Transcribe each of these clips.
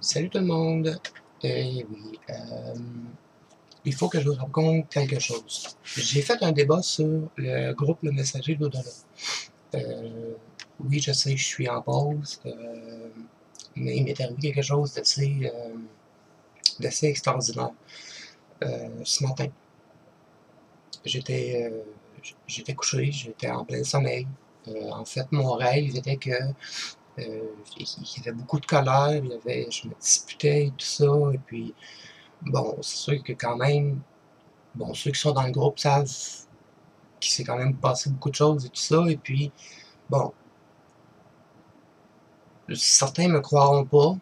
Salut tout le monde! Oui, il faut que je vous raconte quelque chose. J'ai fait un débat sur le groupe Le Messager de l'au-delà. Oui, je sais, je suis en pause, mais il m'est arrivé quelque chose d'assez extraordinaire ce matin. J'étais couché, j'étais en plein sommeil. En fait, mon rêve était que il y avait beaucoup de colère, je me disputais et tout ça, et puis bon, c'est sûr que quand même, bon, ceux qui sont dans le groupe savent qu'il s'est quand même passé beaucoup de choses et tout ça, et puis, bon, certains me croiront pas,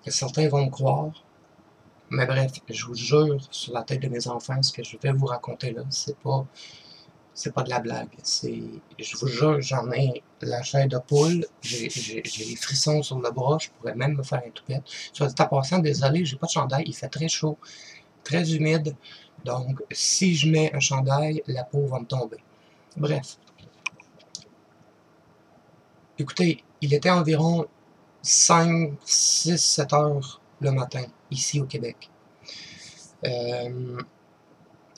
certains vont me croire, mais bref, je vous jure sur la tête de mes enfants, ce que je vais vous raconter là, c'est pas de la blague, je vous jure, j'en ai la chair de poule, j'ai les frissons sur le bras, je pourrais même me faire un toupette. Soit dit en passant, désolé, j'ai pas de chandail, il fait très chaud, très humide, donc si je mets un chandail, la peau va me tomber. Bref. Écoutez, il était environ 5, 6, 7 heures le matin, ici au Québec.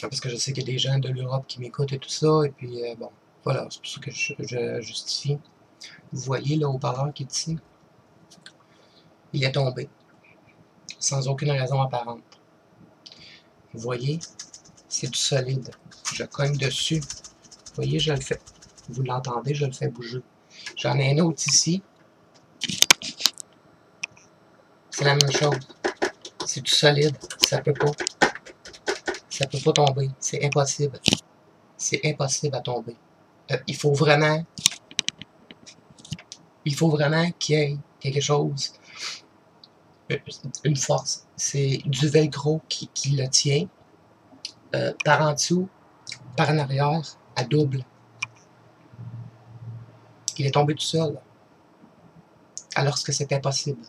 Parce que je sais qu'il y a des gens de l'Europe qui m'écoutent et tout ça, et puis bon, voilà, c'est pour ça que je justifie. Vous voyez le haut-parleur qui est ici? Il est tombé, sans aucune raison apparente. Vous voyez? C'est du solide. Je cogne dessus. Vous voyez, je le fais. Vous l'entendez, je le fais bouger. J'en ai un autre ici. C'est la même chose. C'est du solide. Ça peut pas tomber. C'est impossible. C'est impossible à tomber. Il faut vraiment qu'il y ait quelque chose, une force. C'est du velcro qui le tient, par en dessous, par en arrière, à double. Il est tombé tout seul, alors que c'est impossible.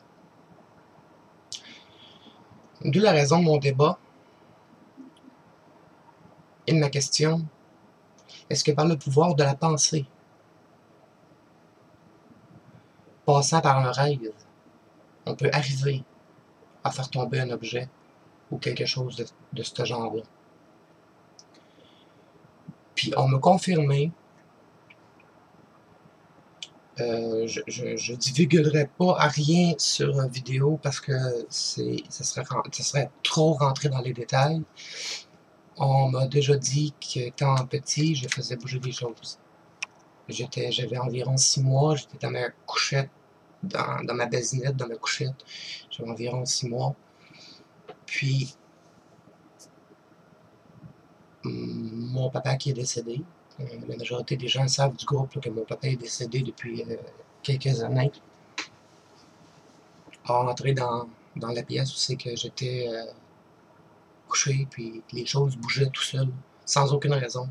D'où la raison de mon débat et de ma question. Est-ce que par le pouvoir de la pensée, passant par un rêve, on peut arriver à faire tomber un objet ou quelque chose de ce genre-là? Puis on m'a confirmé, je divulguerai pas à rien sur une vidéo parce que ça serait trop rentré dans les détails. On m'a déjà dit qu'étant petit, je faisais bouger des choses. J'avais environ 6 mois, j'étais dans ma couchette, dans ma basinette, dans ma couchette. J'avais environ 6 mois. Puis, mon papa qui est décédé, la majorité des gens savent du groupe là, que mon papa est décédé depuis quelques années. Entré dans la pièce où c'est que j'étais couché, puis les choses bougeaient tout seul, sans aucune raison.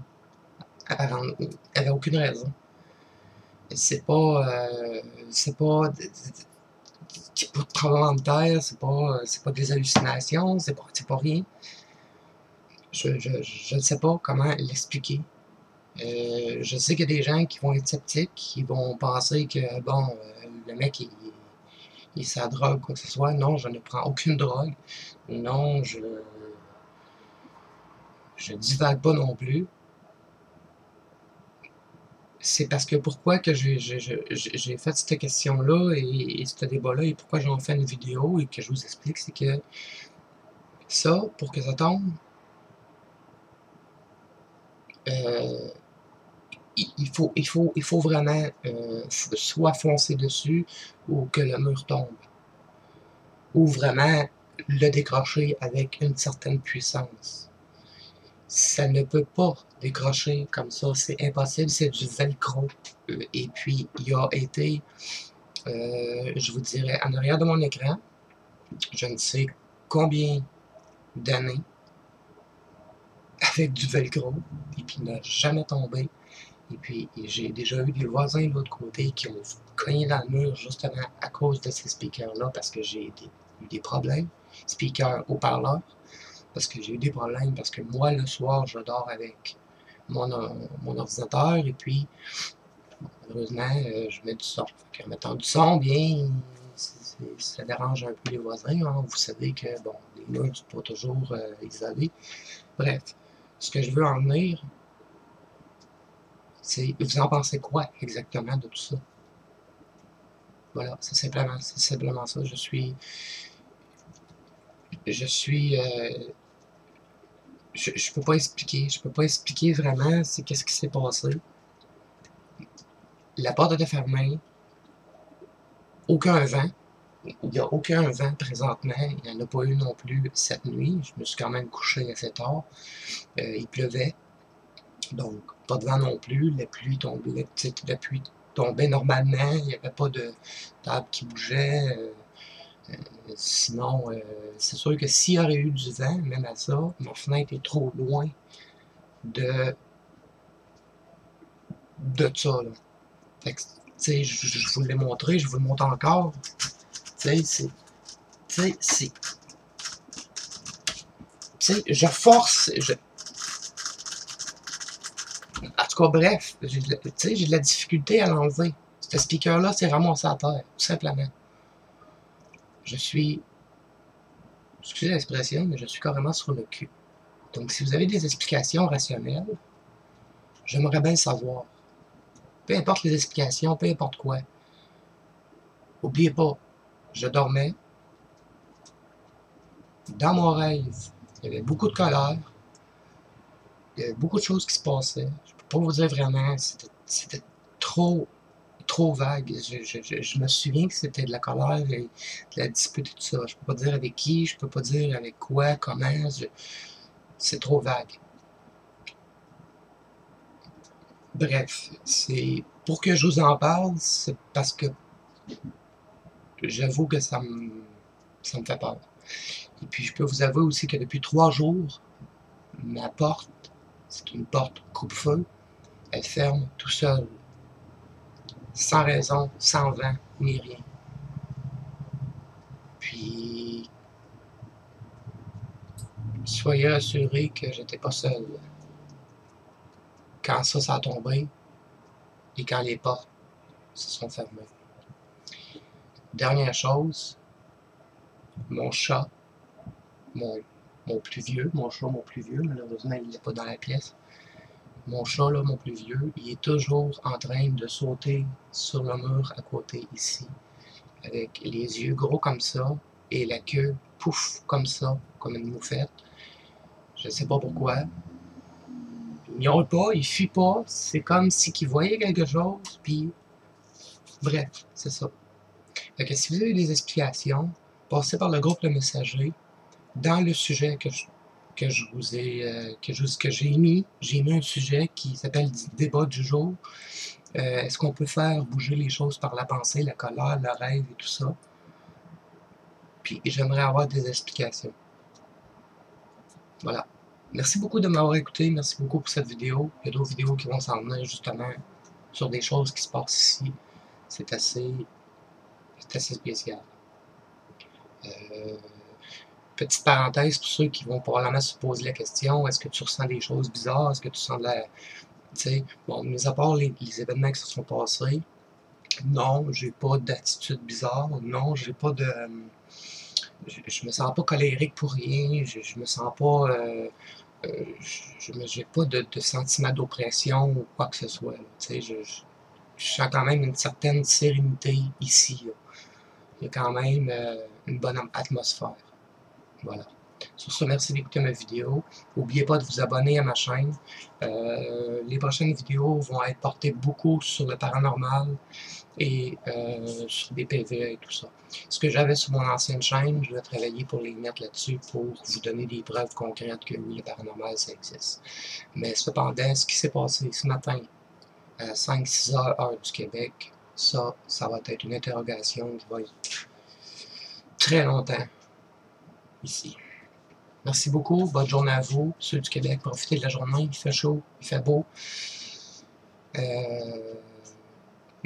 Apparemment, il n'y avait aucune raison. C'est pas de tremblement de terre, c'est pas des hallucinations, c'est pas rien. Je ne sais pas comment l'expliquer. Je sais qu'il y a des gens qui vont être sceptiques, qui vont penser que, bon, le mec, il sa drogue, quoi que ce soit. Non, je ne prends aucune drogue. Non, je divague pas non plus. C'est parce que pourquoi que j'ai fait cette question-là et ce débat-là, et pourquoi j'en fais une vidéo et que je vous explique, c'est que ça, pour que ça tombe, il faut vraiment soit foncer dessus ou que le mur tombe. Ou vraiment le décrocher avec une certaine puissance. Ça ne peut pas décrocher comme ça, c'est impossible, c'est du velcro. Et puis, il a été, je vous dirais, en arrière de mon écran, je ne sais combien d'années avec du velcro, et puis il n'a jamais tombé. Et puis, j'ai déjà eu des voisins de l'autre côté qui ont cogné dans le mur justement à cause de ces speakers-là, parce que j'ai eu des problèmes. Speakers haut-parleurs, parce que j'ai eu des problèmes, parce que moi, le soir, je dors avec mon ordinateur, et puis, malheureusement, je mets du son. En mettant du son, bien, ça dérange un peu les voisins. Hein. Vous savez que, bon, les murs ne sont pas toujours isolés. Bref, ce que je veux en venir, c'est, vous en pensez quoi exactement de tout ça? Voilà, c'est simplement ça. Je peux pas expliquer. Je peux pas expliquer vraiment c'est qu'est-ce qui s'est passé. La porte était fermée. Aucun vent. Il n'y a aucun vent présentement. Il n'y en a pas eu non plus cette nuit. Je me suis quand même couché assez tard. Il pleuvait. Donc, pas de vent non plus. La pluie tombait normalement. Il n'y avait pas de table qui bougeait. Sinon, c'est sûr que s'il y aurait eu du vent, même à ça, ma fenêtre est trop loin de ça, là. Fait que, tu sais, je vous l'ai montré, je vous le montre encore. Tu sais, je force, en tout cas, bref, j'ai de la difficulté à l'enlever. Ce speaker-là, c'est ramassé à terre, tout simplement. Je suis, excusez l'expression, mais je suis carrément sur le cul. Donc, si vous avez des explications rationnelles, j'aimerais bien le savoir. Peu importe les explications, peu importe quoi. N'oubliez pas, je dormais. Dans mon rêve, il y avait beaucoup de colère. Il y avait beaucoup de choses qui se passaient. Je peux pas vous dire vraiment, c'était trop vague. Je me souviens que c'était de la colère et de la dispute et tout ça. Je peux pas dire avec qui, je peux pas dire avec quoi, comment. C'est trop vague. Bref, c'est pour que je vous en parle, c'est parce que j'avoue que ça me fait peur. Et puis je peux vous avouer aussi que depuis 3 jours, ma porte, c'est une porte coupe-feu, elle ferme tout seul. Sans raison, sans vent, ni rien. Puis, soyez rassurés que j'étais pas seul. Quand ça a tombé, et quand les portes se sont fermées. Dernière chose, mon chat, mon plus vieux, malheureusement il n'est pas dans la pièce. Mon chat, là, mon plus vieux, il est toujours en train de sauter sur le mur à côté ici, avec les yeux gros comme ça, et la queue, pouf, comme ça, comme une moufette. Je sais pas pourquoi. Il miaule pas, il fuit pas, c'est comme si il voyait quelque chose, puis bref, c'est ça. Fait que si vous avez des explications, passez par le groupe Le Messager. Dans le sujet que j'ai mis un sujet qui s'appelle débat du jour. Est-ce qu'on peut faire bouger les choses par la pensée, la colère, le rêve et tout ça? Puis j'aimerais avoir des explications. Voilà. Merci beaucoup de m'avoir écouté. Merci beaucoup pour cette vidéo. Il y a d'autres vidéos qui vont s'en venir justement sur des choses qui se passent ici. C'est assez spécial. Petite parenthèse pour ceux qui vont probablement se poser la question, est-ce que tu ressens des choses bizarres? Est-ce que tu sens de la... Tu sais, bon, mis à part les événements qui se sont passés, non, j'ai pas d'attitude bizarre. Non, j'ai pas de... Je me sens pas colérique pour rien. Je me sens pas... j'ai pas de sentiment d'oppression ou quoi que ce soit. Tu sais, je sens quand même une certaine sérénité ici. Là. Il y a quand même une bonne atmosphère. Voilà. Sur ce, merci d'écouter ma vidéo. N'oubliez pas de vous abonner à ma chaîne. Les prochaines vidéos vont être portées beaucoup sur le paranormal et sur des PV et tout ça. Ce que j'avais sur mon ancienne chaîne, je vais travailler pour les mettre là-dessus pour vous donner des preuves concrètes que oui, le paranormal, ça existe. Mais cependant, ce qui s'est passé ce matin à 5-6 heures du Québec, ça va être une interrogation qui va être très longtemps ici. Merci beaucoup, bonne journée à vous, ceux du Québec, profitez de la journée, il fait chaud, il fait beau.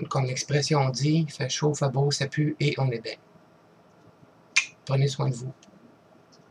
Comme l'expression dit, il fait chaud, il fait beau, ça pue et on est bien. Prenez soin de vous.